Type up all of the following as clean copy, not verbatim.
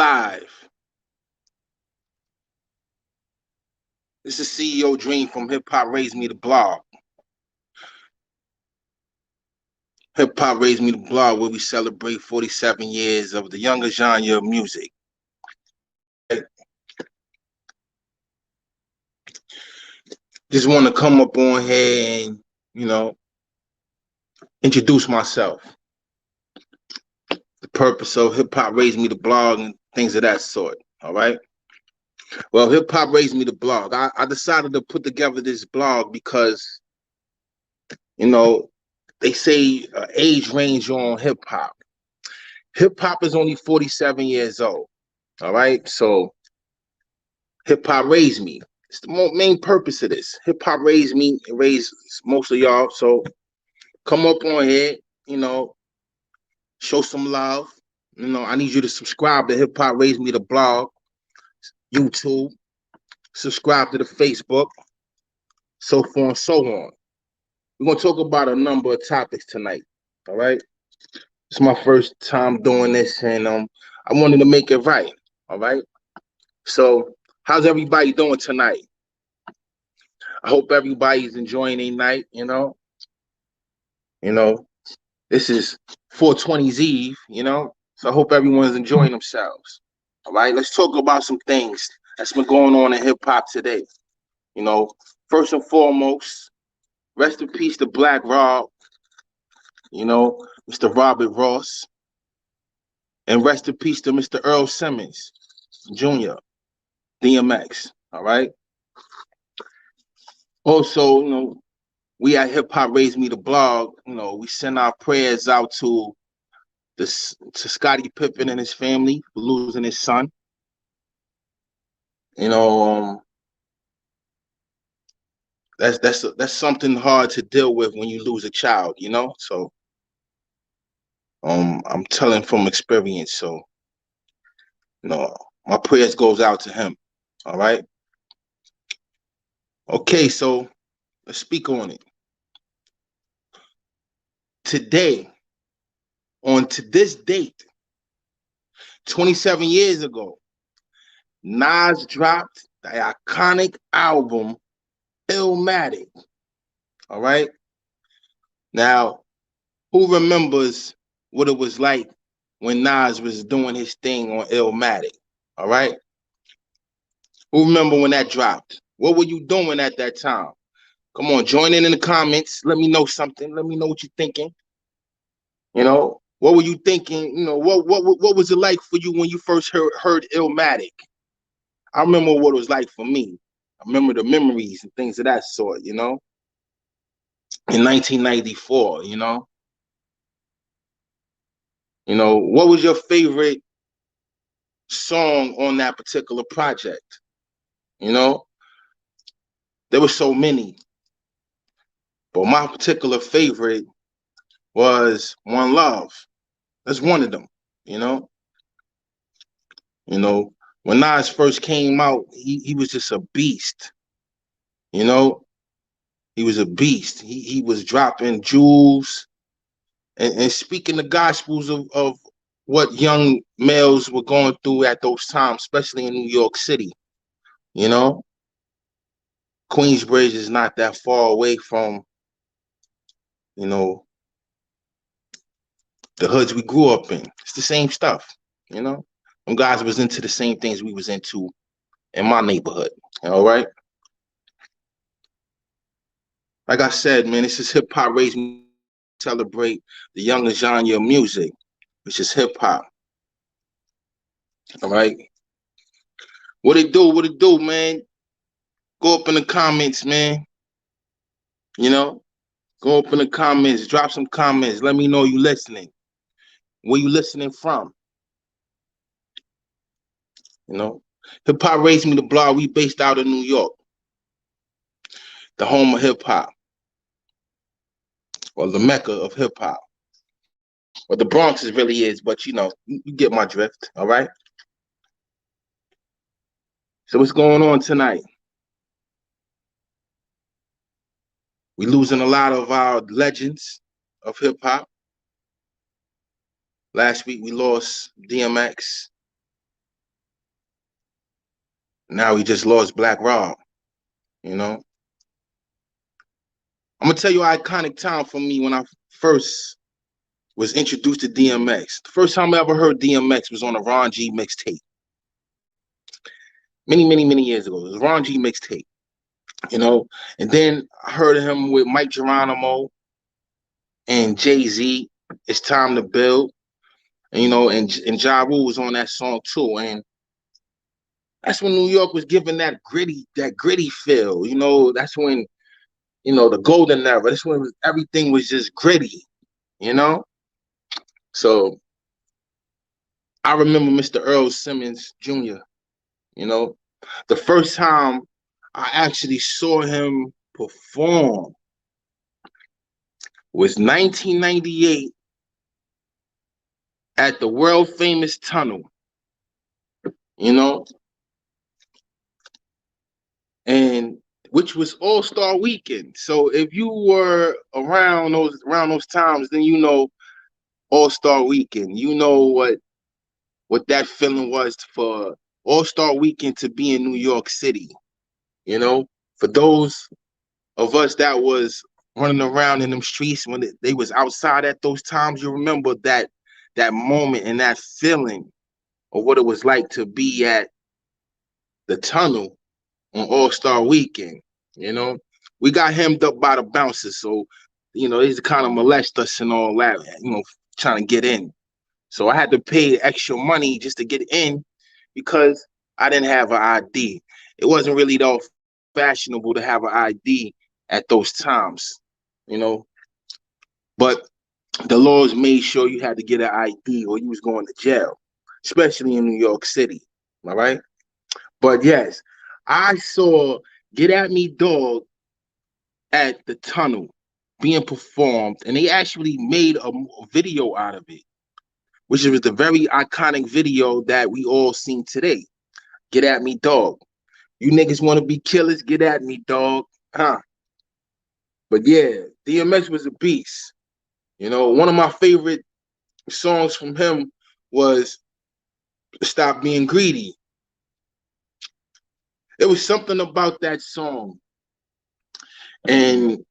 live. This is CEO Dream from Hip Hop Raised Me the blog. Hip Hop Raised Me the blog, where we celebrate 47 years of the younger genre of music. Just want to come up on here and, introduce myself. The purpose of Hip Hop Raised Me the blog and things of that sort. All right. Well, Hip Hop Raised Me the blog. I decided to put together this blog because, they say age range on hip hop. Hip hop is only 47 years old. All right. So hip hop raised me. It's the main purpose of this. Hip hop raised me and raised most of y'all. So come up on here, show some love. I need you to subscribe to Hip Hop Raised Me the blog, YouTube, subscribe to the Facebook, so forth and so on. We're going to talk about a number of topics tonight, all right? It's my first time doing this, and I wanted to make it right, all right? So how's everybody doing tonight? I hope everybody's enjoying their night, This is 420's Eve, So I hope everyone's enjoying themselves. All right, let's talk about some things that's been going on in hip-hop today. First and foremost, rest in peace to Black Rob, Mr. Robert Ross. And rest in peace to Mr. Earl Simmons Jr., DMX, all right? Also, we at Hip Hop Raised Me the blog, we send our prayers out to Scottie Pippen and his family for losing his son. That's something hard to deal with when you lose a child, So I'm telling from experience, so my prayers goes out to him. All right. Okay, so let's speak on it. Today, to this date, 27 years ago, Nas dropped the iconic album Illmatic. All right. Now, who remembers what it was like when Nas was doing his thing on Illmatic? All right. Who remember when that dropped? What were you doing at that time? Come on, join in the comments. Let me know something. Let me know what you're thinking. What were you thinking? What was it like for you when you first heard Illmatic? I remember what it was like for me. I remember the memories and things of that sort, in 1994, what was your favorite song on that particular project? There were so many, but my particular favorite was One Love. That's one of them, when Nas first came out, he was just a beast, he was a beast. He was dropping jewels and speaking the gospels of what young males were going through at those times, especially in New York City. Queensbridge is not that far away from, the hoods we grew up in. It's the same stuff, Them guys was into the same things we was into in my neighborhood. All right. Like I said, man, this is Hip Hop Raised Me to celebrate the younger genre of music, which is hip hop. All right. What it do, man? Go up in the comments, man. Go up in the comments, drop some comments. Let me know you listening. Where you listening from? Hip Hop Raised Me the blog. We based out of New York, the home of hip hop, or the Mecca of hip hop. Well, the Bronx is really is, but you get my drift. All right. So what's going on tonight? We losing a lot of our legends of hip hop. Last week we lost DMX. Now he just lost Black Rob, you know. I'm gonna tell you an iconic time for me when I first was introduced to DMX. The first time I ever heard DMX was on a Ron G mixtape. Many years ago. It was a Ron G mixtape, you know. And then I heard him with Mike Geronimo and Jay-Z. It's Time to Build. And, you know, and Ja Rule was on that song too. And that's when New York was given that gritty feel. You know, that's when, you know, the golden era. That's when everything was just gritty, you know? So I remember Mr. Earl Simmons Jr., you know. The first time I actually saw him perform was 1998 at the world famous Tunnel, you know, and which was All-Star Weekend. So if you were around those times, then you know All-Star Weekend. You know what that feeling was for All-Star Weekend to be in New York City. You know, for those of us that was running around in them streets when they was outside at those times, you remember that moment and that feeling of what it was like to be at the Tunnel on All-Star Weekend. You know, we got hemmed up by the bouncers, so you know they kind of molest us and all that. You know, trying to get in. So I had to pay extra money just to get in because I didn't have an ID. It wasn't really that fashionable to have an ID at those times, you know. But the laws made sure you had to get an ID or you was going to jail, especially in New York City. All right. But yes, I saw Get At Me Dog at the Tunnel being performed, and they actually made a video out of it, which was the very iconic video that we all seen today. Get at me, dog. You niggas want to be killers? Get at me, dog. Huh? But yeah, DMX was a beast. You know, one of my favorite songs from him was Stop Being Greedy. There was something about that song. And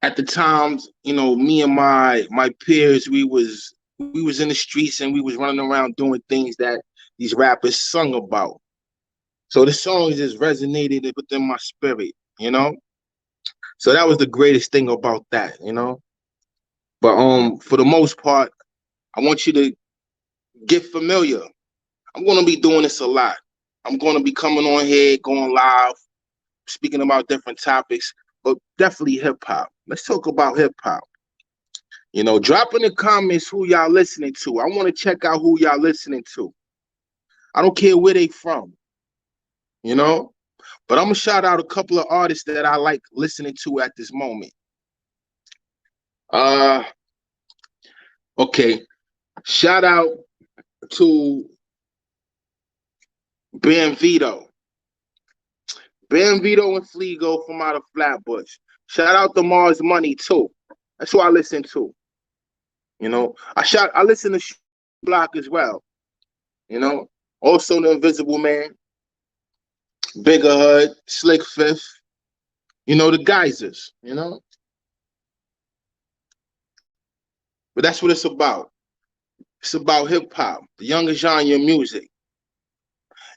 at the times, you know, me and my peers, we was in the streets and we was running around doing things that these rappers sung about. So the song just resonated within my spirit, you know? So that was the greatest thing about that, you know? But for the most part, I want you to get familiar. I'm gonna be doing this a lot. I'm gonna be coming on here, going live, speaking about different topics, but definitely hip hop. Let's talk about hip hop. You know, drop in the comments who y'all listening to. I want to check out who y'all listening to. I don't care where they from, you know? But I'm gonna shout out a couple of artists that I like listening to at this moment. Okay. Shout out to Ben Vito. Ben Vito and Fleego from out of Flatbush. Shout out to Mars Money too. That's who I listen to. You know, I listen to Block as well. You know, also the Invisible Man, Bigger Hood, Slick Fifth. You know, the Geysers. You know, but that's what it's about. It's about hip hop, the younger genre of music.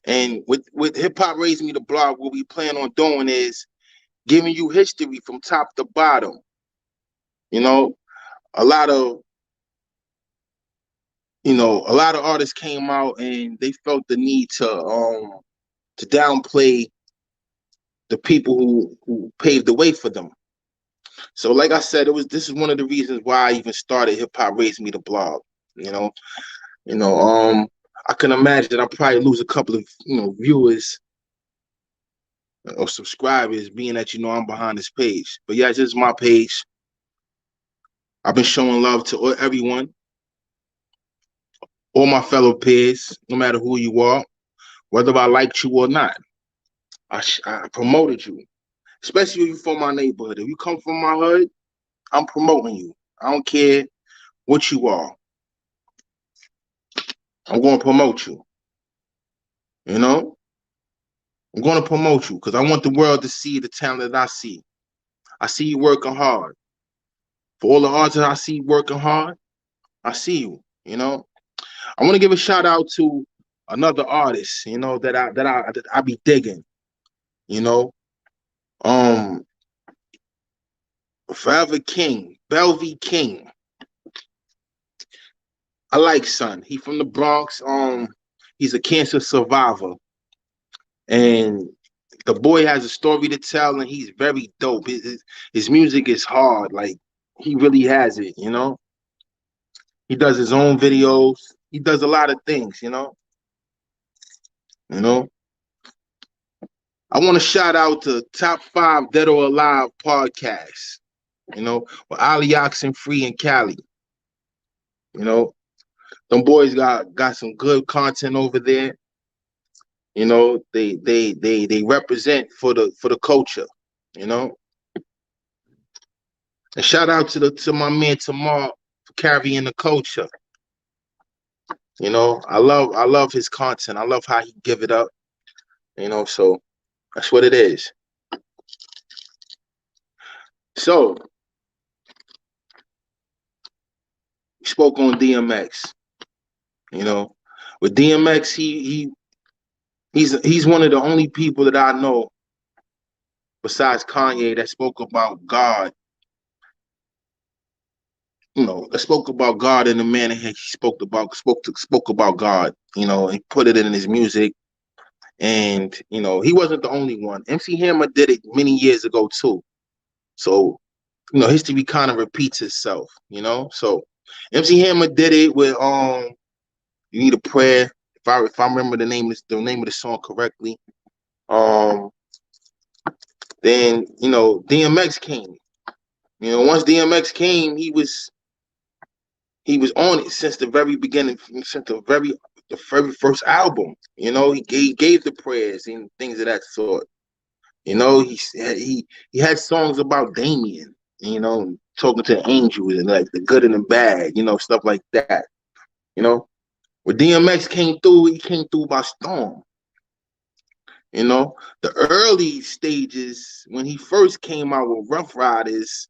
And with Hip Hop Raised Me the Blog, what we plan on doing is giving you history from top to bottom. You know, a lot of a lot of artists came out and they felt the need to downplay the people who paved the way for them. So like I said, this is one of the reasons why I even started Hip Hop Raised Me the Blog. You know, I can imagine I'll probably lose a couple of viewers or subscribers, being that I'm behind this page. But yeah, it's just my page. I've been showing love to everyone, all my fellow peers, no matter who you are, whether I liked you or not. I promoted you, especially if you're from my neighborhood. If you come from my hood, I'm promoting you. I don't care what you are. I'm going to promote you. You know? I'm going to promote you because I want the world to see the talent that I see. I see you working hard. For all the artists I see working hard, I see you. You know, I want to give a shout out to another artist. You know that I be digging. You know, um, Forever King, Belvy King. I like son. He from the Bronx. He's a cancer survivor, and the boy has a story to tell, and he's very dope. His music is hard. Like he really has it. You know, he does his own videos. He does a lot of things. You know. I want to shout out to Top 5 Dead or Alive podcast. With Ali Oxen Free and Cali. You know, them boys got some good content over there. They represent for the culture. You know, and shout out to my man Tamar for carrying the culture. I love his content. I love how he give it up. So that's what it is. So we spoke on DMX. With DMX, he's one of the only people that I know besides Kanye that spoke about God. That spoke about God in the manner he spoke about God. And put it in his music. And he wasn't the only one. MC Hammer did it many years ago too. So history kind of repeats itself. So MC Hammer did it with You Need a Prayer. If I remember the name of the song correctly. Then DMX came. Once DMX came, he was on it since the very beginning, since the very first album. He gave the prayers and things of that sort. He had songs about Damien, talking to angels and like the good and the bad, stuff like that. When DMX came through, he came through by storm. The early stages when he first came out with Rough Riders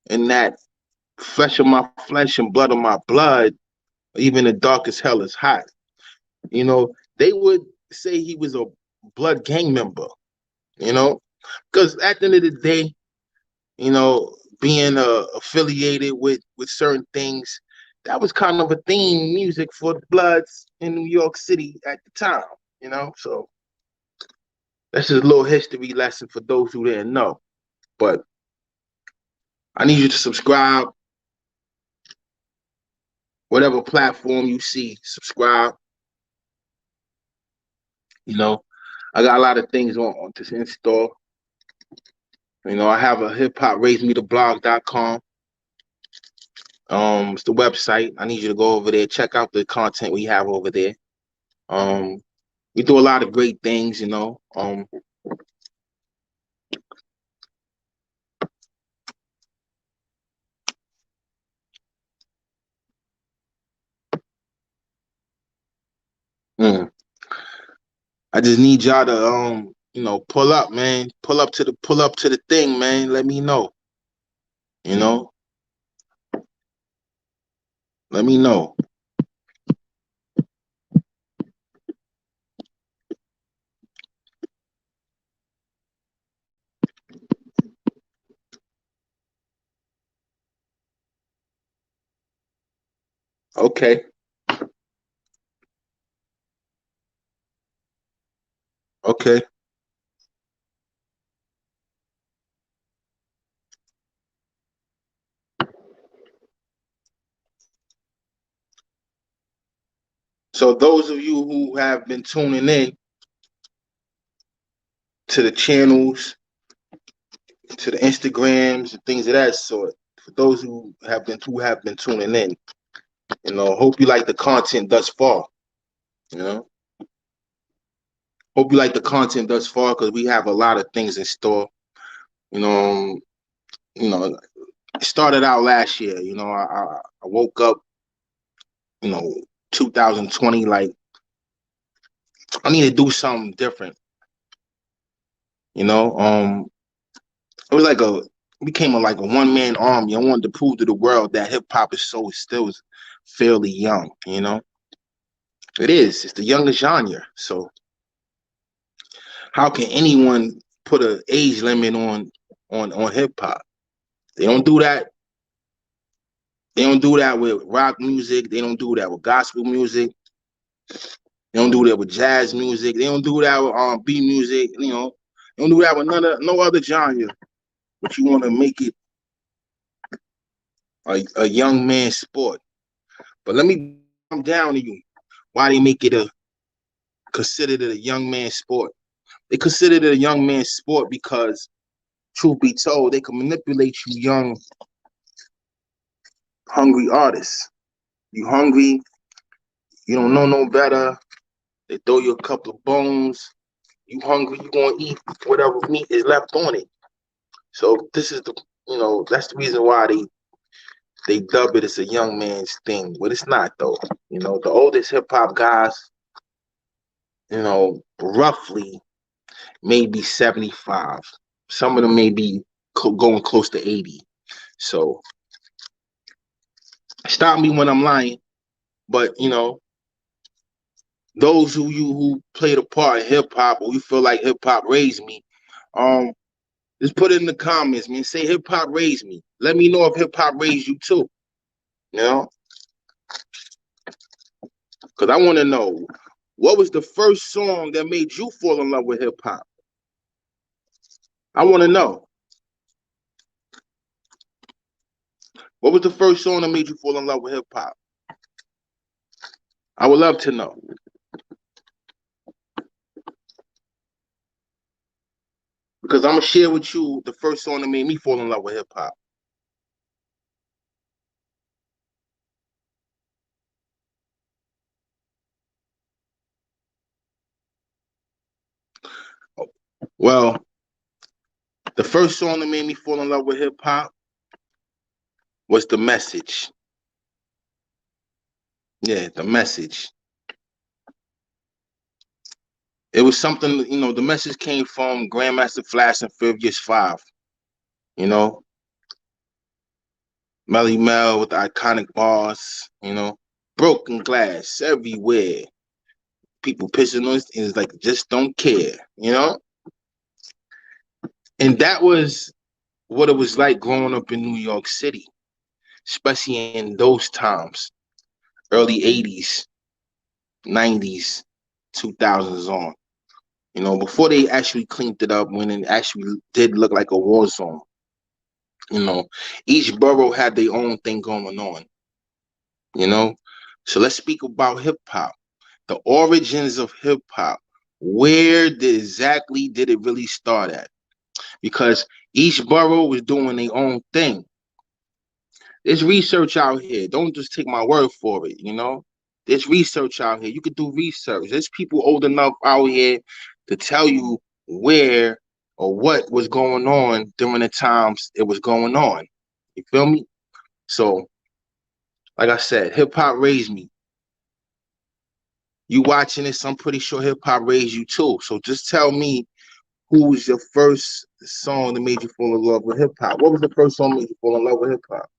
and that flesh of my flesh and blood of my blood, even the darkest hell is hot. They would say he was a blood gang member, because at the end of the day, being affiliated with certain things, that was kind of a theme music for the Bloods in New York City at the time, so that's just a little history lesson for those who didn't know. But I need you to subscribe. Whatever platform you see, subscribe. I got a lot of things on this in store. I have a hiphopraisedmetheblog.com. It's the website. I need you to go over there, check out the content we have over there. We do a lot of great things, I just need y'all to pull up, man. Pull up to the thing, man. Let me know. Let me know. Okay. Okay. So those of you who have been tuning in to the channels, to the Instagrams and things of that sort, for those who have been tuning in, hope you like the content thus far. Hope you like the content thus far because we have a lot of things in store. It started out last year. I woke up, 2020, like I need to do something different. You know, it was like became like a one-man army. I wanted to prove to the world that hip hop is still fairly young. You know, it is. It's the youngest genre. So how can anyone put an age limit on hip hop? They don't do that. They don't do that with rock music. They don't do that with gospel music. They don't do that with jazz music. They don't do that with B music. You know, they don't do that with no other genre. But you want to make it a young man's sport. But let me come down to you. Why they make it considered it a young man's sport? They considered it a young man's sport because, truth be told, they can manipulate you young, hungry artists. You hungry, you don't know no better. They throw you a couple of bones. You hungry, you gonna eat whatever meat is left on it. So this is that's the reason why they dub it as a young man's thing. But it's not though. The oldest hip hop guys, roughly maybe 75. Some of them may be going close to 80. So stop me when I'm lying. But those who played a part in hip hop, or you feel like hip hop raised me, just put it in the comments, man. Say hip hop raised me. Let me know if hip hop raised you too. Because I want to know, what was the first song that made you fall in love with hip hop? I want to know. What was the first song that made you fall in love with hip hop? I would love to know. Because I'm going to share with you the first song that made me fall in love with hip hop. Well, the first song that made me fall in love with hip hop was The Message. Yeah, The Message. It was something, The Message came from Grandmaster Flash and Furious 5. Melly Mel with the iconic bars, broken glass everywhere. People pissing on us, and it's like, just don't care, And that was what it was like growing up in New York City, especially in those times, early 80s, 90s, 2000s on. Before they actually cleaned it up, when it actually did look like a war zone. Each borough had their own thing going on. So let's speak about hip hop, the origins of hip hop. Where exactly did it really start at? Because each borough was doing their own thing. There's research out here. Don't just take my word for it. There's research out here. You could do research. There's people old enough out here to tell you where or what was going on during the times it was going on. You feel me? So, like I said, hip hop raised me. You watching this, I'm pretty sure hip hop raised you too. So just tell me, who was your first song that made you fall in love with hip hop? What was the first song that made you fall in love with hip hop?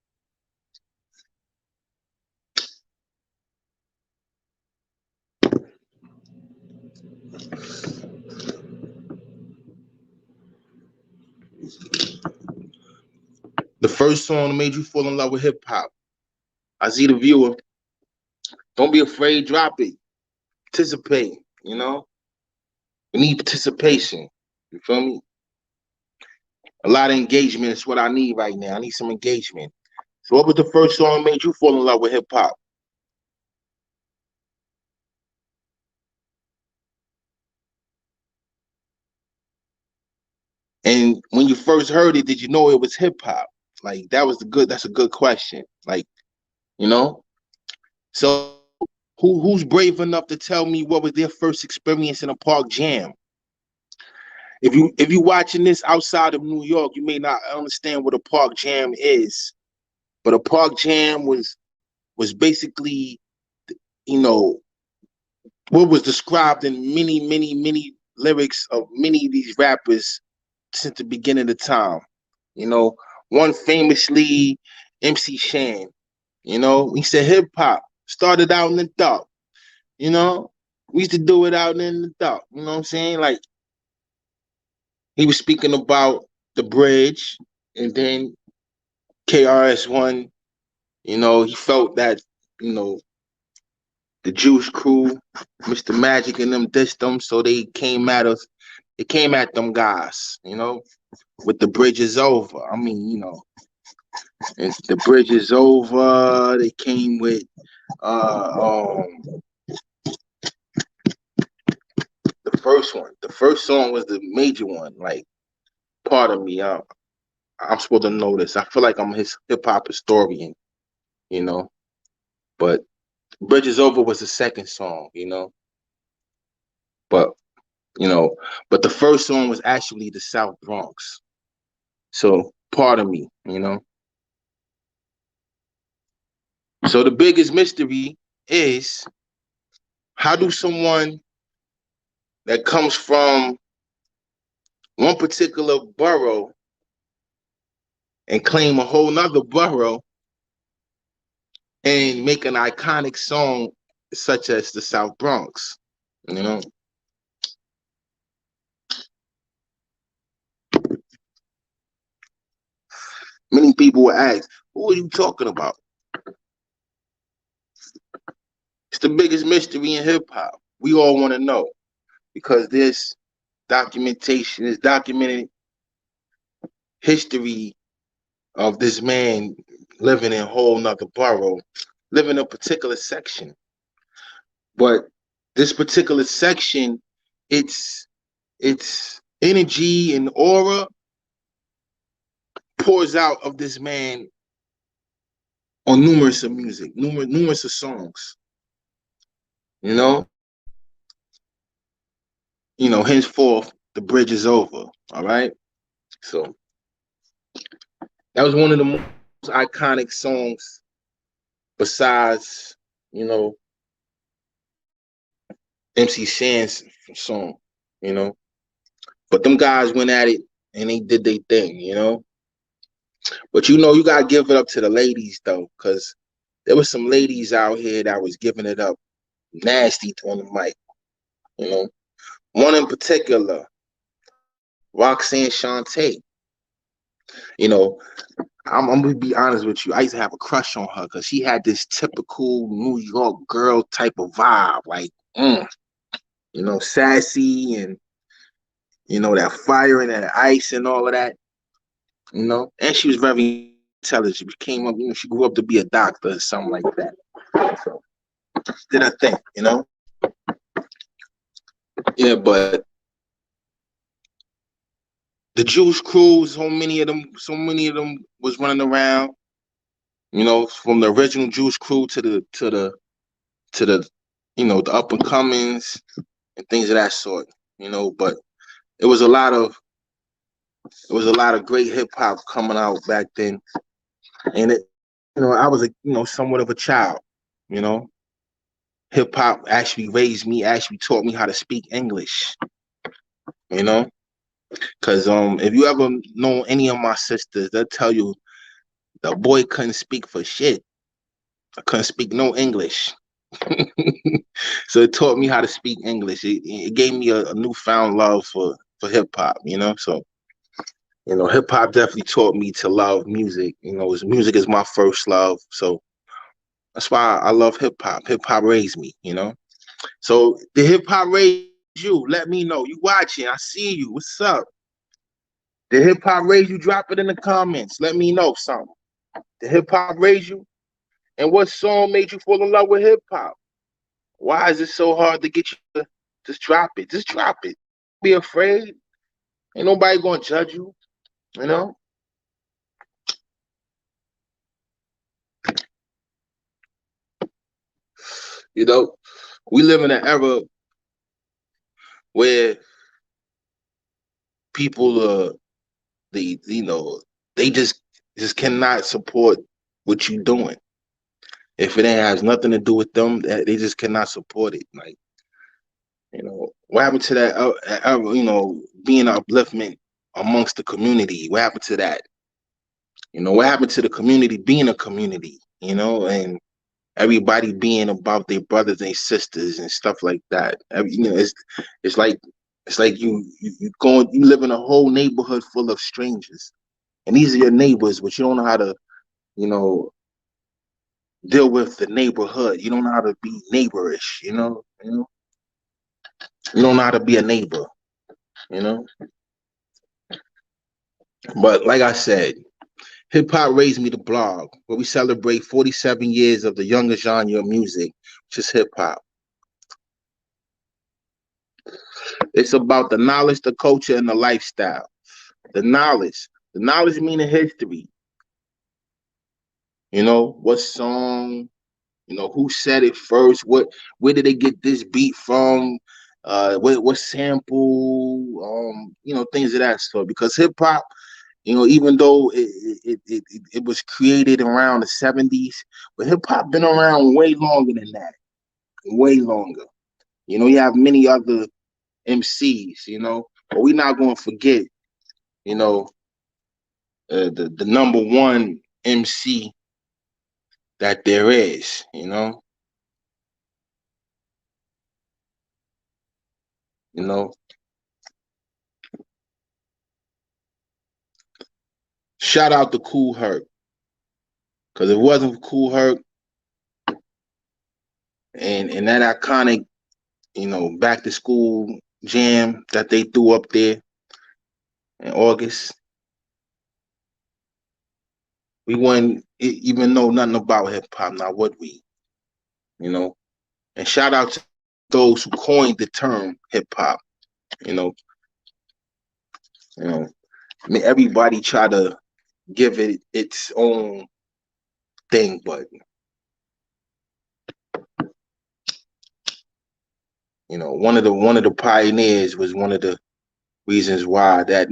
The first song that made you fall in love with hip hop. I see the viewer. Don't be afraid, drop it. Participate, We need participation. You feel me? A lot of engagement is what I need right now. I need some engagement. So what was the first song that made you fall in love with hip hop? And when you first heard it, did you know it was hip hop? Like that's a good question. Like, you know? So who's brave enough to tell me what was their first experience in a park jam? If you watching this outside of New York, you may not understand what a park jam is. But a park jam was basically, what was described in many lyrics of many of these rappers since the beginning of time. You know, one famously, MC Shan. You know, he said hip hop started out in the dark. You know, we used to do it out in the dark. You know what I'm saying? Like he was speaking about the bridge, and then KRS-One. You know, he felt that the Juice Crew, Mr. Magic, and them dissed them, so they came at us. They came at them guys. You know, with the bridge is over. I mean, if the bridge is over, they came with the first one. The first song was the major one. Like, pardon me, I'm supposed to know this. I feel like I'm his hip hop historian, you know. But Bridge is Over was the second song, you know. But but the first song was actually the South Bronx. So pardon me, you know. So the biggest mystery is, how do someone that comes from one particular borough and claim a whole nother borough and make an iconic song such as the South Bronx? You know, many people will ask, who are you talking about? It's the biggest mystery in hip hop. We all want to know, because there's documentation, there's documented history of this man living in a whole nother borough, living in a particular section. But this particular section, its energy and aura pours out of this man on numerous of music, numerous of songs. You know, henceforth the bridge is over. All right. So that was one of the most iconic songs besides, MC Shan's song, But them guys went at it and they did their thing, But you gotta give it up to the ladies though, because there was some ladies out here that was giving it up nasty on the mic, One in particular, Roxanne Shante. I'm gonna be honest with you. I used to have a crush on her because she had this typical New York girl type of vibe, like, sassy and that fire and that ice and all of that, And she was very intelligent. She came up, she grew up to be a doctor or something like that. So did her thing, Yeah, but the Juice Crew, so many of them was running around, from the original Juice Crew to the the up and comings and things of that sort, But it was a lot of great hip hop coming out back then, and it, I was somewhat of a child, Hip hop actually raised me, actually taught me how to speak English, because if you ever know any of my sisters, they'll tell you the boy couldn't speak for shit. I couldn't speak no English. So it taught me how to speak English. It gave me a newfound love for hip hop, So, hip hop definitely taught me to love music. Music is my first love. So that's why I love hip hop. Hip hop raised me, So the hip hop raised you. Let me know. You watching. I see you. What's up? The hip hop raised you? Drop it in the comments. Let me know something. The hip hop raised you? And what song made you fall in love with hip hop? Why is it so hard to get you to just drop it? Just drop it. Don't be afraid. Ain't nobody gonna judge you, We live in an era where people they just cannot support what you're doing. If it has nothing to do with them, they just cannot support it. Like, What happened to that? Being an upliftment amongst the community. What happened to that? What happened to the community being a community? And everybody being about their brothers and sisters and stuff like that. It's like you live in a whole neighborhood full of strangers, and these are your neighbors, but you don't know how to you know deal with the neighborhood. You don't know how to be neighborish. You don't know how to be a neighbor. You know. But like I said, Hip Hop Raised Me the blog, where we celebrate 47 years of the youngest genre of music, which is hip hop. It's about the knowledge, the culture, and the lifestyle. The knowledge meaning history. What song, who said it first, where did they get this beat from, what sample, things of that sort. Because hip hop, even though it was created around the 70s, but hip hop been around way longer than that, way longer. You have many other MCs, but we're not going to forget, the number one MC that there is, Shout out to Kool Herc, because if it wasn't for Kool Herc and that iconic, back to school jam that they threw up there in August, we wouldn't even know nothing about hip hop, now would we? And shout out to those who coined the term hip hop. You know, everybody try to give it its own thing, but one of the pioneers was one of the reasons why that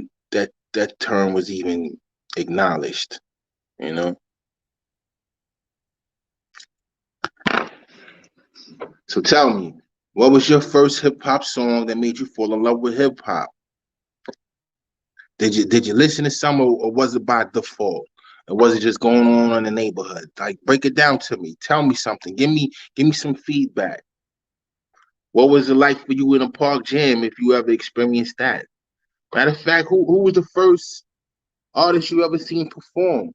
term was even acknowledged. So tell me, what was your first hip hop song that made you fall in love with hip hop? Did you listen to some, or was it by default? Or was it just going on in the neighborhood? Like, break it down to me. Tell me something. Give me some feedback. What was it like for you in a park jam, if you ever experienced that? Matter of fact, who was the first artist you ever seen perform?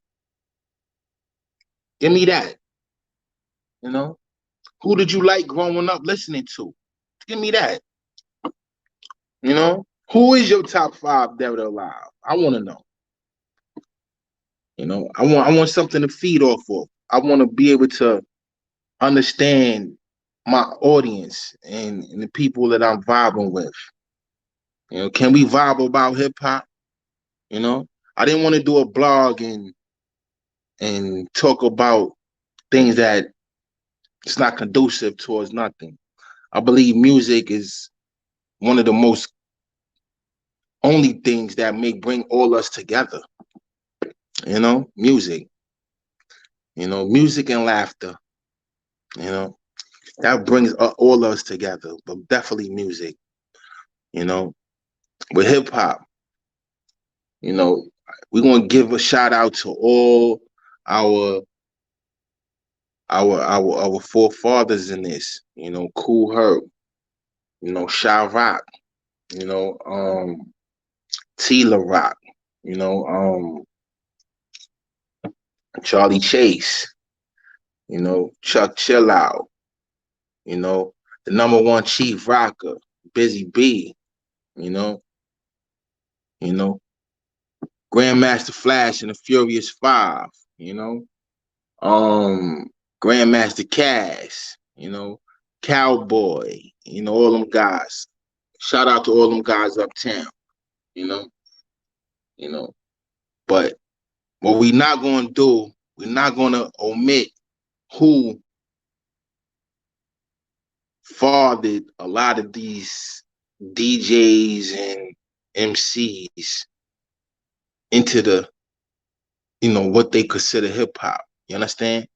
Give me that. Who did you like growing up listening to? Give me that. Who is your top 5 dead or alive? I want to know. I want something to feed off of. I want to be able to understand my audience and the people that I'm vibing with. Can we vibe about hip hop? I didn't want to do a blog and talk about things that it's not conducive towards nothing. I believe music is one of the most only things that may bring all us together. Music. Music and laughter. That brings all of us together, but definitely music. With hip hop, we're gonna give a shout out to all our forefathers in this. Kool Herc, Shy Rock, Tila Rock, Charlie Chase, Chuck Chill Out, the number one chief rocker, Busy B, Grandmaster Flash and the Furious Five, Grandmaster Cass, Cowboy, all them guys. Shout out to all them guys uptown, But what we're not gonna do, we're not gonna omit who fathered a lot of these DJs and MCs into the, what they consider hip hop. You understand?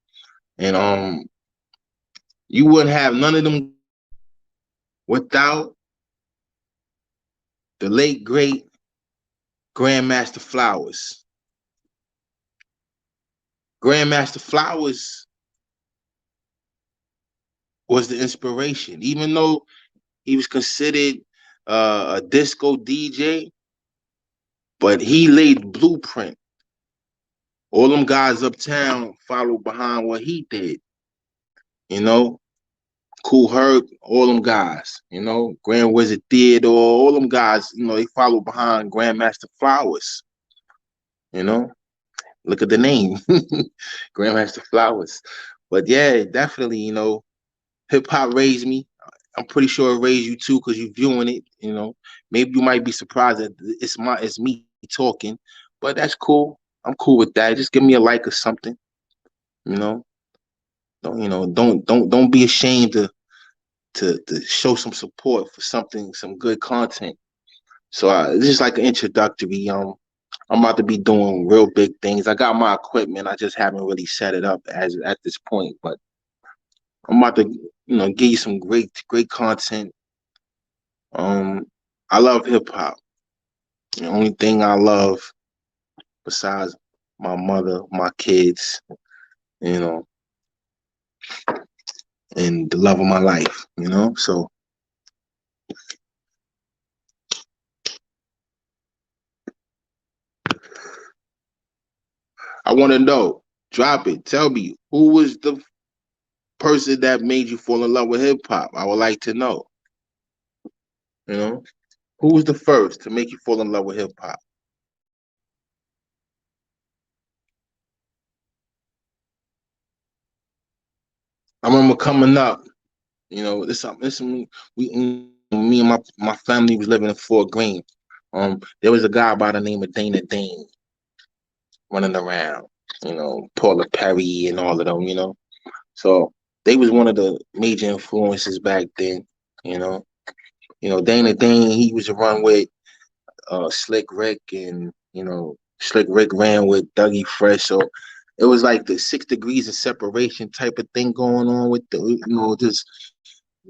And you wouldn't have none of them without the late great Grandmaster Flowers. Grandmaster Flowers was the inspiration, even though he was considered a disco DJ, but he laid the blueprint. All them guys uptown followed behind what he did. You know, Cool Herc, all them guys. You know, Grand Wizard Theodore, all them guys. You know, they followed behind Grandmaster Flowers. You know, look at the name, Grandmaster Flowers. But yeah, definitely. You know, hip hop raised me. I'm pretty sure it raised you too because you're viewing it. You know, maybe you might be surprised that it's me talking, but that's cool. I'm cool with that. Just give me a like or something. You know, don't be ashamed to show some support for something, some good content. So this is like an introductory. I'm about to be doing real big things. I got my equipment. I just haven't really set it up as at this point, but I'm about to, give you some great content. I love hip hop. The only thing I love besides my mother, my kids, you know, and the love of my life, So I want to know, drop it, tell me, who was the person that made you fall in love with hip hop? I would like to know, you know, who was the first to make you fall in love with hip hop? I remember coming up, me and my family was living in Fort Greene. There was a guy by the name of Dana Dane running around, Paula Perry and all of them. So they was one of the major influences back then, you know. Dana Dane, he was a run with Slick Rick, and Slick Rick ran with Dougie Fresh. So it was like the 6 degrees of separation type of thing going on with just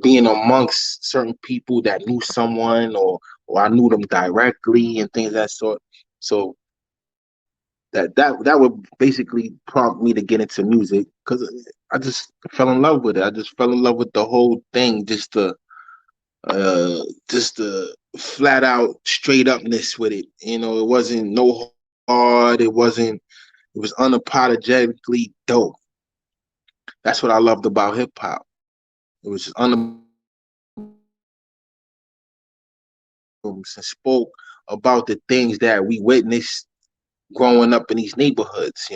being amongst certain people that knew someone, or I knew them directly and things of that sort. So that would basically prompt me to get into music because I just fell in love with it. I just fell in love with the whole thing, just the flat out straight upness with it. It wasn't no hard. It was unapologetically dope. That's what I loved about hip hop. It was just and spoke about the things that we witnessed growing up in these neighborhoods.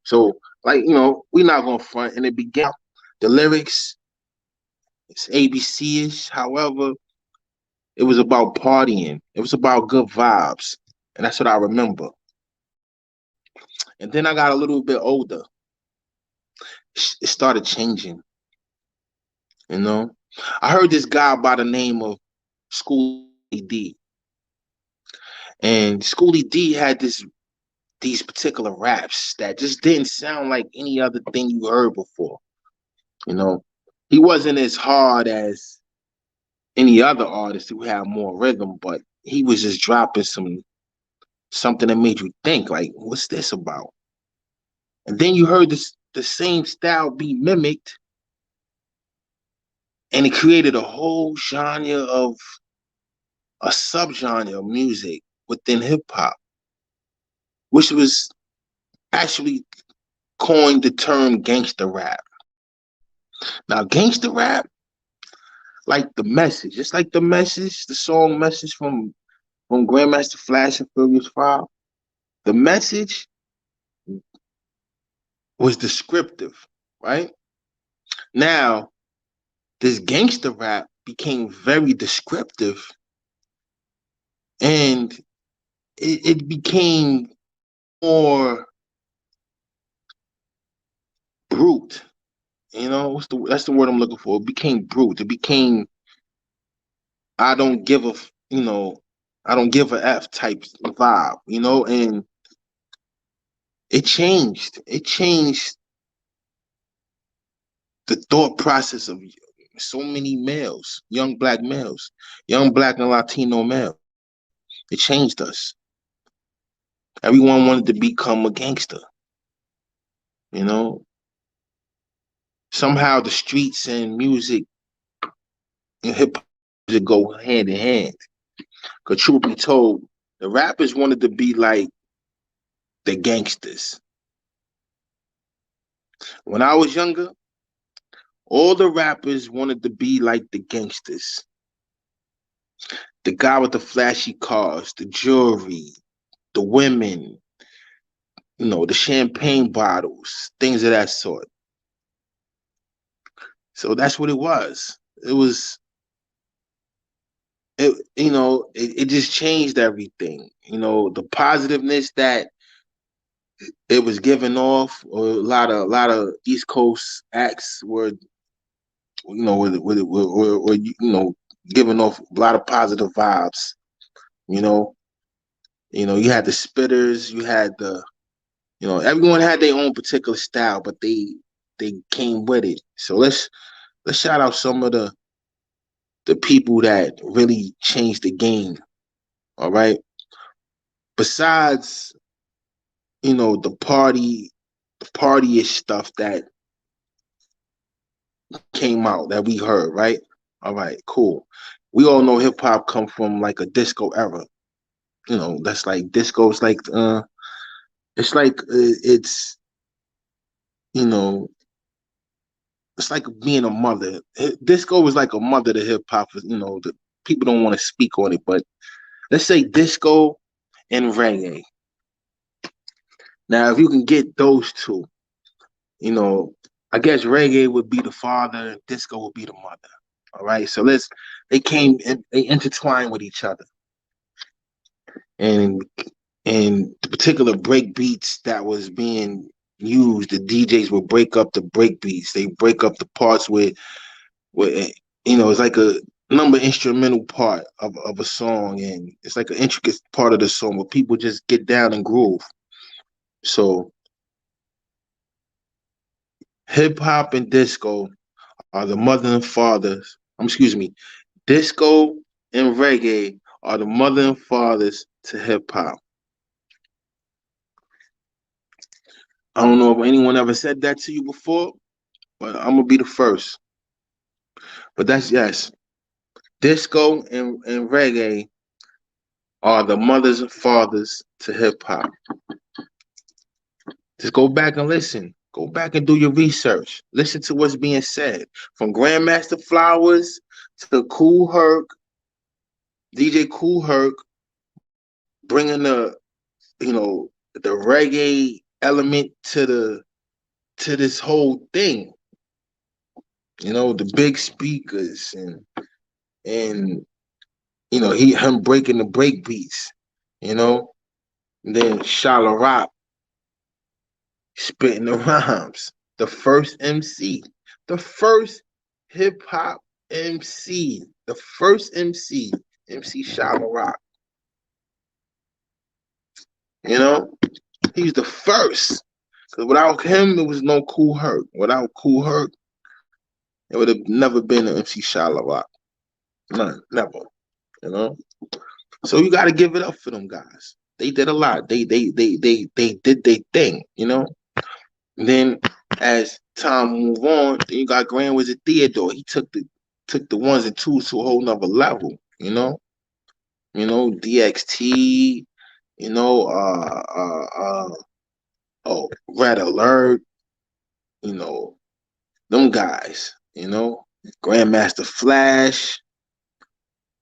So, like, we're not gonna front. And it began, the lyrics, it's ABC-ish. However, it was about partying. It was about good vibes. And that's what I remember. And then I got a little bit older. It started changing, you know. I heard this guy by the name of Schoolie D. And Schoolie D had these particular raps that just didn't sound like any other thing you heard before. He wasn't as hard as any other artist who had more rhythm, but he was just dropping something that made you think, like, what's this about? And then you heard the same style be mimicked, and it created a whole genre of a subgenre of music within hip hop, which was actually coined the term gangster rap. Now, gangster rap, like the message, just like the song message from Grandmaster Flash and Furious 5, the message was descriptive, right? Now, this gangster rap became very descriptive, and it became more brute. That's the word I'm looking for. It became brute. It became I don't give a I don't give a F type vibe, and it changed. It changed the thought process of so many males, young black males, young black and Latino males. It changed us. Everyone wanted to become a gangster. You know, somehow the streets and music and hip hop music go hand in hand. Cause truth be told, the rappers wanted to be like the gangsters. When I was younger, all the rappers wanted to be like the gangsters. The guy with the flashy cars, the jewelry, the women, the champagne bottles, things of that sort. So that's what it was. It just changed everything. The positiveness that it was giving off, or a lot of East Coast acts were, giving off a lot of positive vibes. You know, you had the spitters, you had everyone had their own particular style, but they came with it. So let's shout out some of the people that really changed the game. All right. Besides, the partyish stuff that came out that we heard, right? All right, cool. We all know hip hop come from like a disco era. That's like disco. It's you know, it's like being a mother. Disco was like a mother to hip hop. The people don't want to speak on it, but let's say disco and reggae. Now, if you can get those two, I guess reggae would be the father, disco would be the mother. All right, so they intertwine with each other, and the particular break beats that was being used, the DJs would break up the break beats. They break up the parts where it's like a number instrumental part of a song, and it's like an intricate part of the song where people just get down and groove. So hip hop and disco are the mother and fathers. Excuse me, disco and reggae are the mother and fathers to hip hop. I don't know if anyone ever said that to you before, but I'm gonna be the first. But that's yes. Disco and reggae are the mothers and fathers to hip hop. Just go back and listen. Go back and do your research. Listen to what's being said. From Grandmaster Flowers to Kool Herc, DJ Kool Herc, bringing the reggae element to this whole thing. The big speakers and him breaking the break beats, and then Shala Rock spitting the rhymes. The first MC, the first hip hop MC, the first MC Shala Rock. He's the first. Because without him, there was no Kool Herc. Without Kool Herc, it would have never been an MC Shala Rock. None, never. So you got to give it up for them guys. They did a lot. They did their thing. And then as time moved on, then you got Grand Wizard Theodore. He took the ones and twos to a whole nother level. DXT. Red Alert. Them guys. Grandmaster Flash.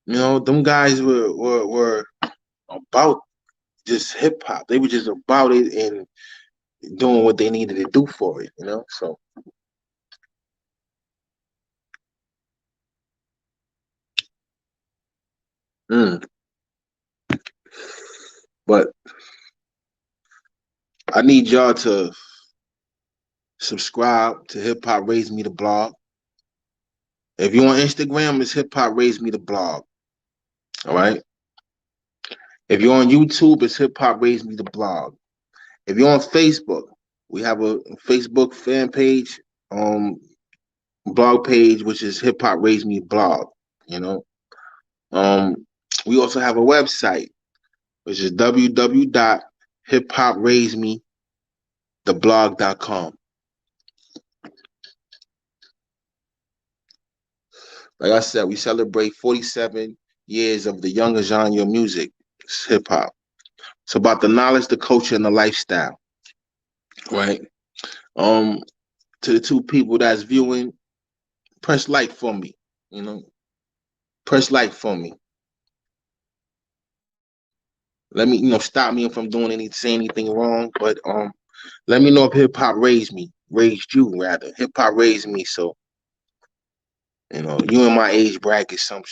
Them guys were about just hip hop. They were just about it and doing what they needed to do for it, So but I need y'all to subscribe to Hip Hop Raise Me the Blog. If you're on Instagram, it's Hip Hop Raise Me the Blog. All right. If you're on YouTube, it's Hip Hop Raise Me the Blog. If you're on Facebook, we have a Facebook fan page, blog page, which is Hip Hop Raise Me Blog. We also have a website, which is www.hiphopraisedmetheblog.com. Like I said, we celebrate 47 years of the younger genre of music. It's hip hop. It's about the knowledge, the culture, and the lifestyle. Right? To the two people that's viewing, press like for me. You know, press like for me. Let me, stop me if I'm doing saying anything wrong. But let me know if hip hop raised you rather. Hip hop raised me, so you in my age bracket, some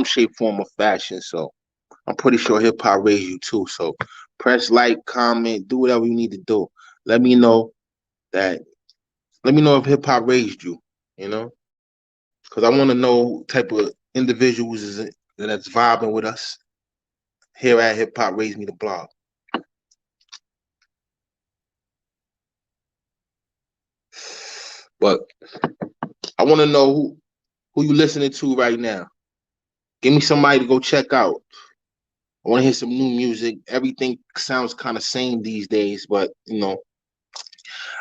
shape, form, or fashion. So I'm pretty sure hip hop raised you too. So press like, comment, do whatever you need to do. Let me know that. Let me know if hip hop raised you. Because I want to know type of individuals that's vibing with us here at Hip Hop Raised Me the Blog. But I want to know who you listening to right now. Give me somebody to go check out. I want to hear some new music. Everything sounds kind of same these days, but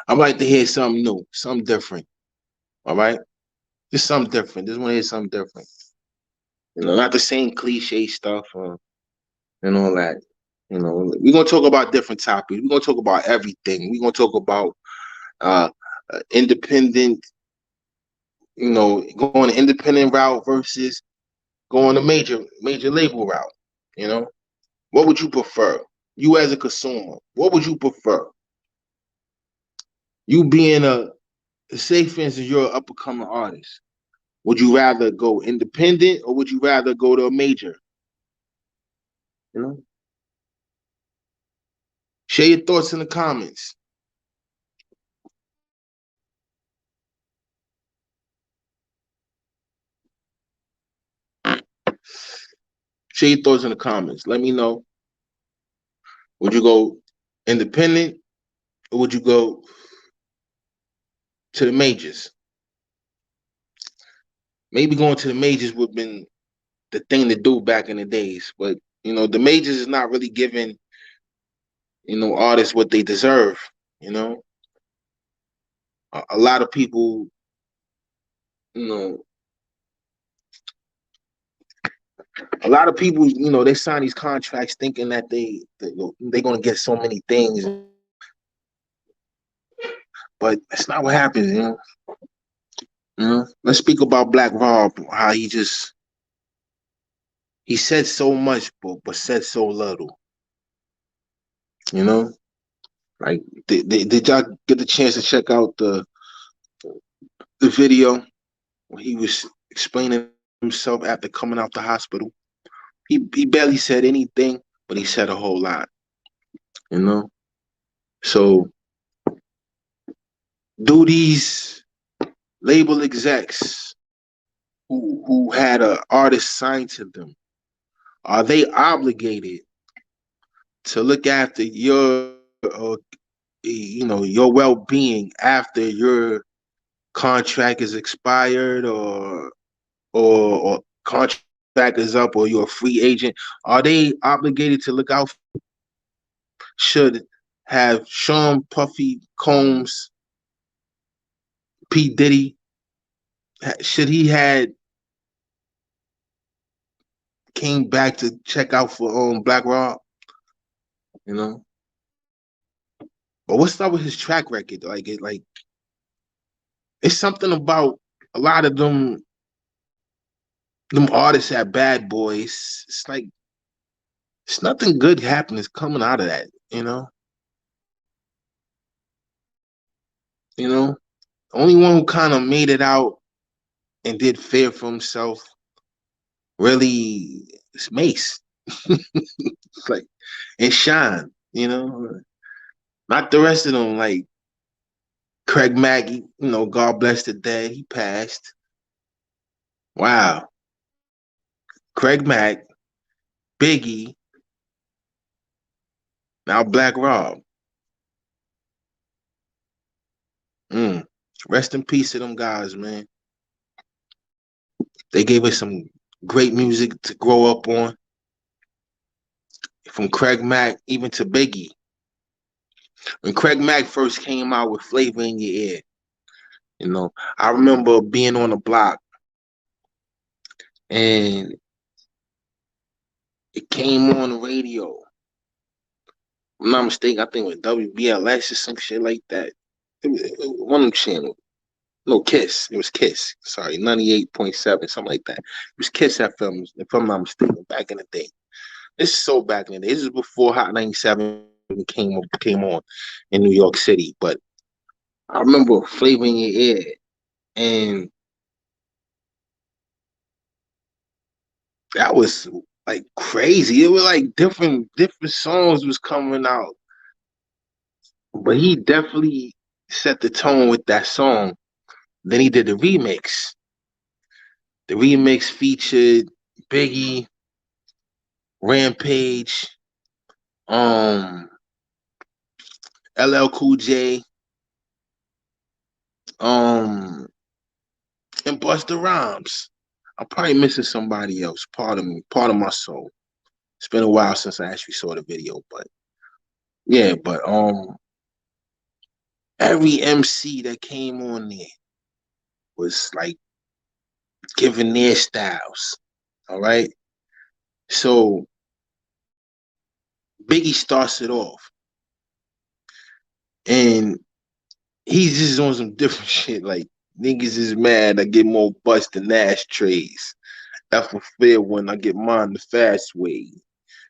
I'd like to hear something new, something different. All right, just something different. Just want to hear something different. Not the same cliche stuff and all that. We're gonna talk about different topics. We're gonna talk about everything. We're gonna talk about independent, going the independent route versus going the major label route. What would you prefer? You as a consumer, what would you prefer? You being say for instance, you're an up and coming artist. Would you rather go independent or would you rather go to a major? Share your thoughts in the comments. Share your thoughts in the comments. Let me know. Would you go independent or would you go to the majors? Maybe going to the majors would have been the thing to do back in the days, but the majors is not really giving artists what they deserve. A lot of people, they sign these contracts thinking that they're gonna get so many things, but that's not what happens. Let's speak about Black Rob. How he said so much, but said so little. Like did y'all get the chance to check out the video where he was explaining himself after coming out the hospital? He barely said anything, but he said a whole lot. So do these label execs who had an artist signed to them, are they obligated to look after your your well-being after your contract is expired or contract is up or you're a free agent? Are they obligated to look out? Should have Sean Puffy Combs, P. Diddy, should he had came back to check out for Black Rob? But what's up with his track record? It's something about a lot of them artists at Bad Boys. It's like it's nothing good happening coming out of that. Only one who kind of made it out and did fair for himself really is Mace. It's like, and Sean, not the rest of them. Like Craig Mack, God bless the dead, he passed. Wow. Craig Mack, Biggie, now Black Rob. Rest in peace to them guys, man. They gave us some great music to grow up on. from Craig Mack even to Biggie. When Craig Mack first came out with Flavor in Your Ear, I remember being on the block and it came on the radio. If I'm not mistaken, I think it was WBLS or some shit like that. It was one of them channels. No, Kiss. It was Kiss. Sorry, 98.7, something like that. It was Kiss FM, if I'm not mistaken, back in the day. This is so back in the day. This is before Hot 97 came on in New York City. But I remember Flavor in Your Ear, and that was like crazy. It was like different songs was coming out, but he definitely set the tone with that song. Then he did the remix. The remix featured Biggie, Rampage, LL Cool J, and Busta Rhymes. I'm probably missing somebody else. Part of my soul. It's been a while since I actually saw the video, but yeah, but every MC that came on there was like giving their styles. All right. So Biggie starts it off. And he's just on some different shit. Like, niggas is mad I get more bust than ashtrays. That's a fair one. I get mine the fast way.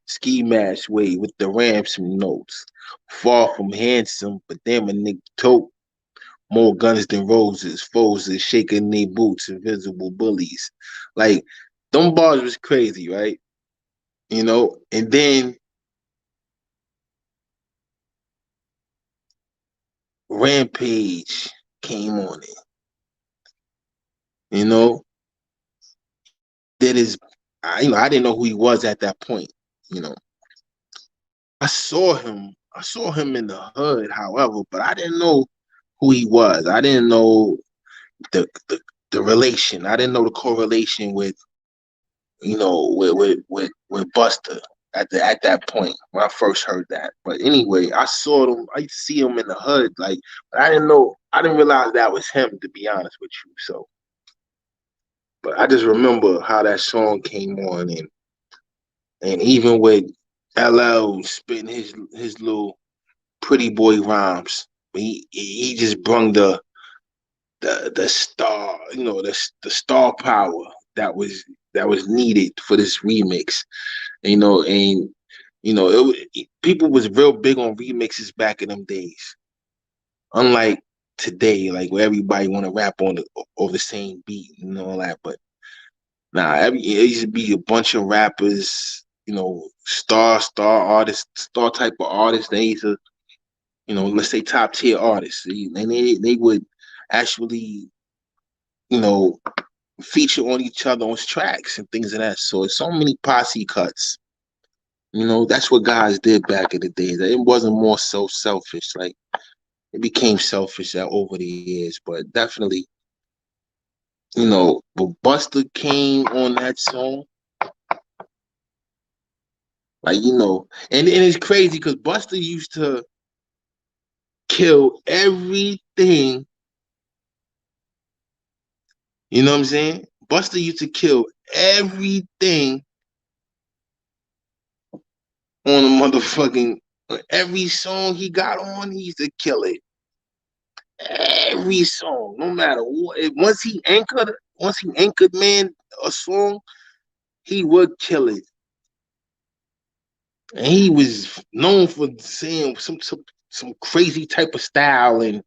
Ski mask way with the ransom notes. Far from handsome, but damn a nigga tote. More guns than roses. Foes is shaking their boots. Invisible bullies. Like, them bars was crazy, right? And then Rampage came on it. That is, I didn't know who he was at that point. You know, I saw him in the hood, however, but I didn't know who he was. I didn't know the relation. I didn't know the correlation with with Buster at that point when I first heard that. But anyway, I saw them. I see him in the hood, like, but I didn't know. I didn't realize that was him, to be honest with you. So, but I just remember how that song came on, and even with LL spitting his little pretty boy rhymes, he just brung the star, the star power that was needed for this remix. And people was real big on remixes back in them days. Unlike today, like where everybody want to rap on the same beat and all that. But nah, it used to be a bunch of rappers, star artists, star type of artists. They used to, let's say top tier artists, and they would actually, you know, feature on each other on tracks and things of that sort. So many posse cuts. That's what guys did back in the days. It wasn't more so selfish. Like, it became selfish over the years, but definitely, but Buster came on that song, like, and it's crazy because Buster used to kill everything. You know what I'm saying? Buster used to kill everything on a motherfucking every song he got on. He used to kill it. Every song, no matter what. Once he anchored man a song, he would kill it. And he was known for saying some crazy type of style, and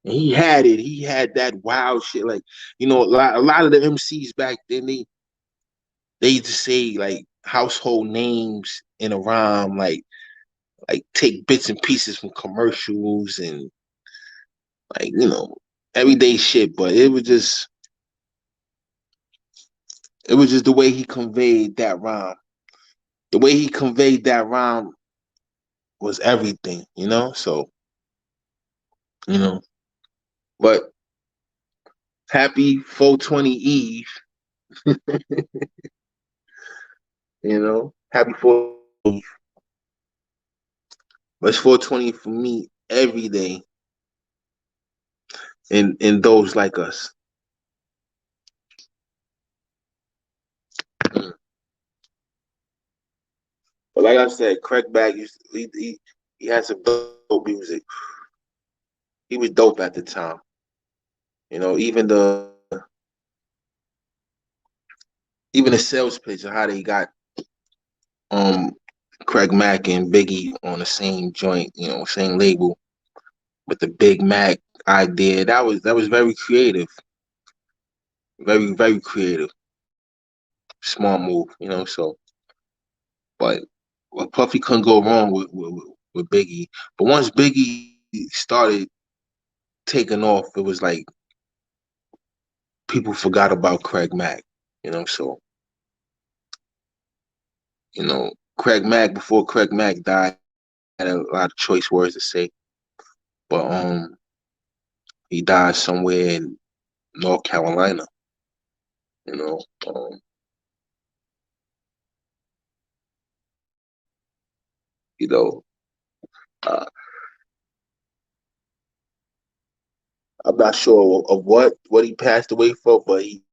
he had it. He had that wild shit. Like, a lot of the MCs back then, they used to say like household names in a rhyme, like take bits and pieces from commercials and like, everyday shit. But it was just the way he conveyed that rhyme. The way he conveyed that rhyme was everything, So, but happy 420 Eve, happy 420 Eve. But it's 420 for me every day, and those like us. Mm. But like I said, Craig Bag he had some dope music. He was dope at the time. You know, even the sales pitch of how they got um Craig Mack and Biggie on the same joint, you know, same label with the Big Mac idea. That was very creative. Very, very creative. Smart move, you know, so but well, Puffy couldn't go wrong with Biggie. But once Biggie started taking off, it was like people forgot about Craig Mack, you know. So, you know, Craig Mack before Craig Mack died had a lot of choice words to say, but he died somewhere in North Carolina, you know. You know, uh, I'm not sure of what he passed away for, but he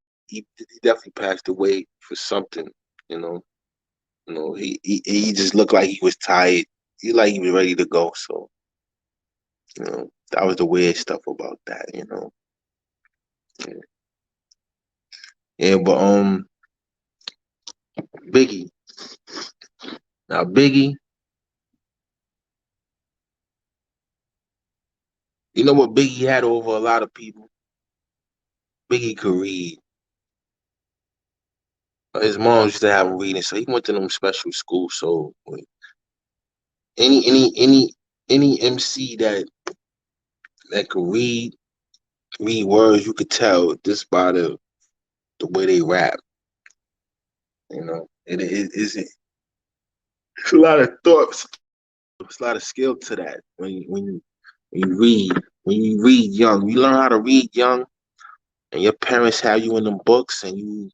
definitely passed away for something, you know. You know, he just looked like he was tired. He like he was ready to go. So, you know, that was the weird stuff about that, you know. Yeah, yeah, but Biggie. Now Biggie, you know what Biggie had over a lot of people? Biggie could read. His mom used to have him reading, so he went to them special schools. So any any any any MC that could read words, you could tell just by the way they rap. You know, it's a lot of thoughts. It's a lot of skill to that when you read young. You learn how to read young, and your parents have you in them books, and you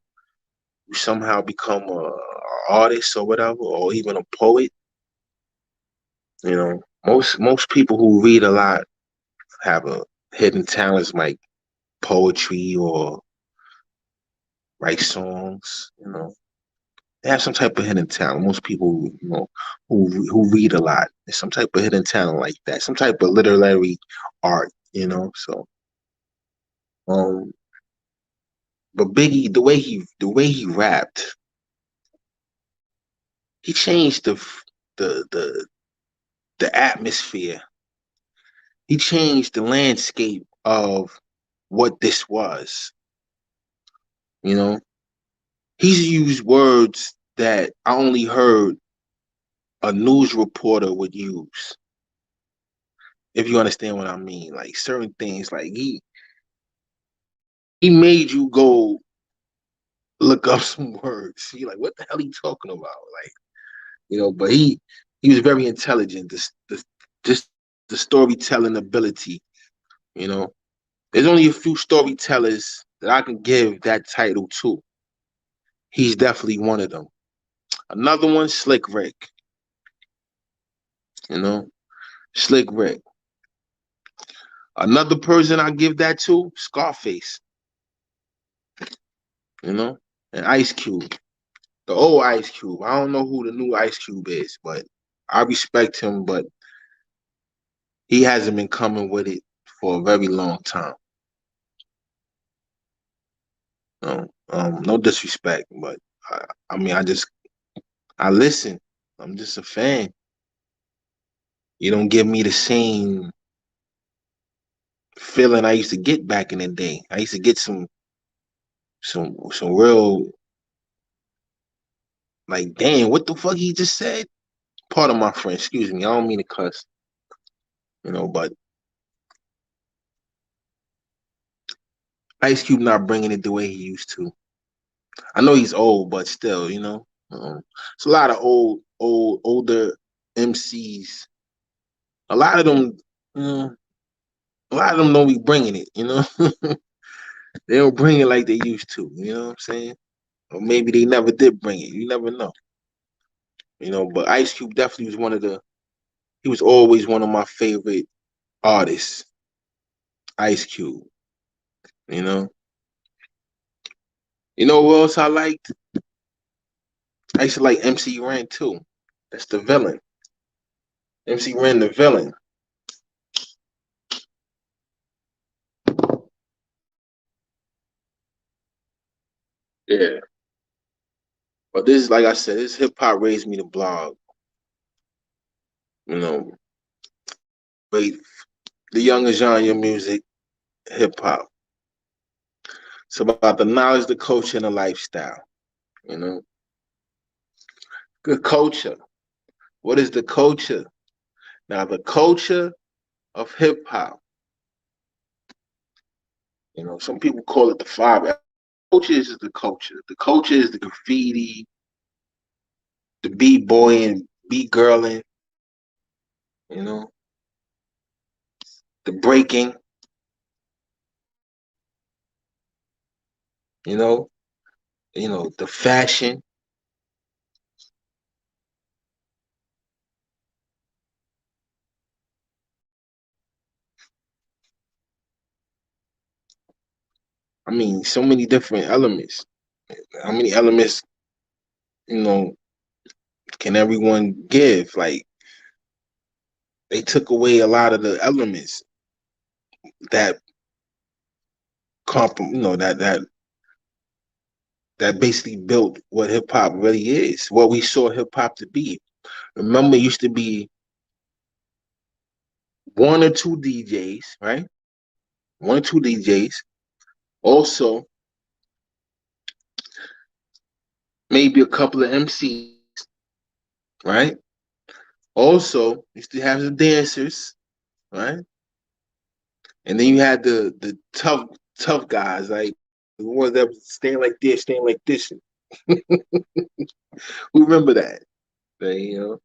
somehow become a artist or whatever, or even a poet. You know, most people who read a lot have a hidden talents like poetry or write songs. You know, they have some type of hidden talent. Most people, you know, who read a lot, there's some type of hidden talent like that. Some type of literary art. You know, so um, but Biggie, the way he rapped, he changed the the the atmosphere. He changed the landscape of what this was. You know, he's used words that I only heard a news reporter would use. If you understand what I mean, like certain things, like he made you go look up some words. You like, what the hell are you talking about? Like, you know, but he was very intelligent. Just the storytelling ability. You know, there's only a few storytellers that I can give that title to. He's definitely one of them. Another one, Slick Rick. You know, Slick Rick. Another person I give that to, Scarface. You know, and Ice Cube, the old Ice Cube. I don't know who the new Ice Cube is, but I respect him. But he hasn't been coming with it for a very long time. No disrespect, but I mean, I listen. I'm just a fan. You don't give me the same feeling I used to get back in the day. I used to get some real like, damn, what the fuck he just said? Pardon my French, excuse me. I don't mean to cuss, you know, but Ice Cube not bringing it the way he used to. I know he's old, but still, you know, it's a lot of older MCs. A lot of them, mm, a lot of them don't be bringing it, you know. They don't bring it like they used to. You know what I'm saying? Or maybe they never did bring it. You never know. You know, but Ice Cube definitely was one of he was always one of my favorite artists, Ice Cube. You know, you know who else I liked? I used to like MC Ren too. That's the villain. MC Ren, the villain. Yeah. But this is, like I said, this hip hop raised me to blog. You know, wait, the younger genre music, hip hop. It's about the knowledge, the culture, and the lifestyle. You know, good culture. What is the culture? Now, the culture of hip hop. You know, some people call it the five. Culture is the culture. The culture is the graffiti, the b-boying, b-girling, you know, the breaking, you know, the fashion. I mean, so many different elements. How many elements, you know, can everyone give? Like, they took away a lot of the elements that that basically built what hip hop really is, what we saw hip hop to be. Remember, it used to be one or two DJs, right? One or two DJs. Also, maybe a couple of MCs, right? Also, used to have some dancers, right? And then you had the tough guys, like the ones that stand like this, stand like this. Who remember that? You know,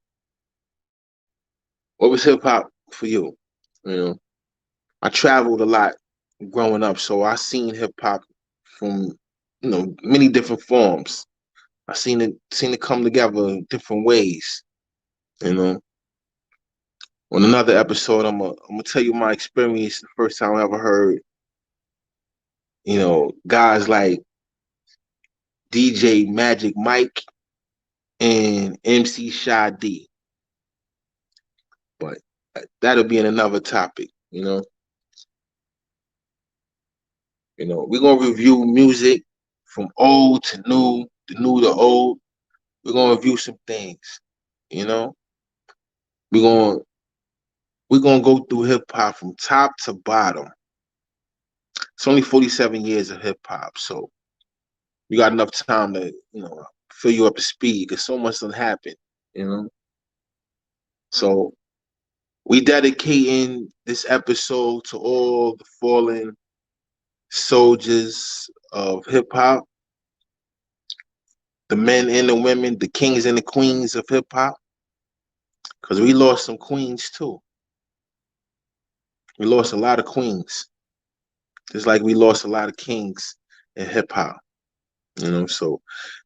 what was hip hop for you? You know, I traveled a lot growing up, so I seen hip hop from many different forms. I seen it come together in different ways. You know, on another episode, I'm gonna tell you my experience the first time I ever heard, guys like DJ Magic Mike and MC Shy D. But that'll be in another topic. We're gonna review music from old to new, the new to old. We're gonna review some things. You know, we're gonna we're gonna go through hip hop from top to bottom. It's only 47 years of hip hop, so you got enough time to fill you up to speed because so much done happened. You know, so we dedicating this episode to all the fallen soldiers of hip hop, the men and the women, the kings and the queens of hip hop, because we lost some queens too. We lost a lot of queens, just like we lost a lot of kings in hip hop. So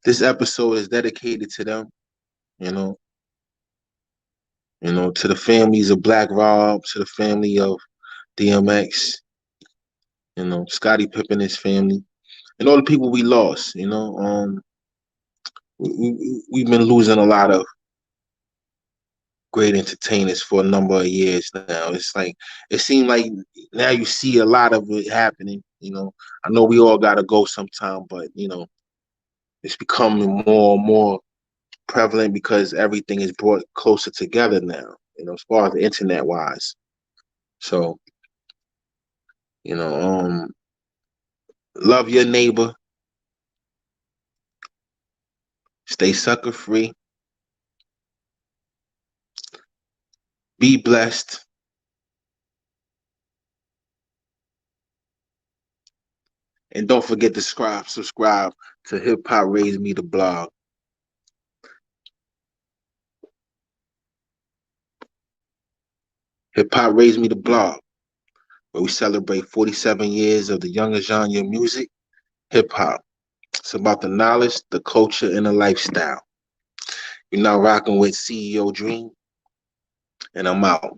this episode is dedicated to them. You know, to the families of Black Rob, to the family of DMX, Scottie Pippen, his family, and all the people we lost. We've been losing a lot of great entertainers for a number of years now. It's like it seemed like now you see a lot of it happening. I know we all gotta go sometime, but it's becoming more and more prevalent because everything is brought closer together now. As far as the internet wise. So, love your neighbor. Stay sucker free. Be blessed. And don't forget to subscribe to Hip Hop Raised Me the blog. Hip Hop Raised Me the blog, where we celebrate 47 years of the younger genre music, hip hop. It's about the knowledge, the culture, and the lifestyle. You're now rocking with CEO Dream. and I'm out.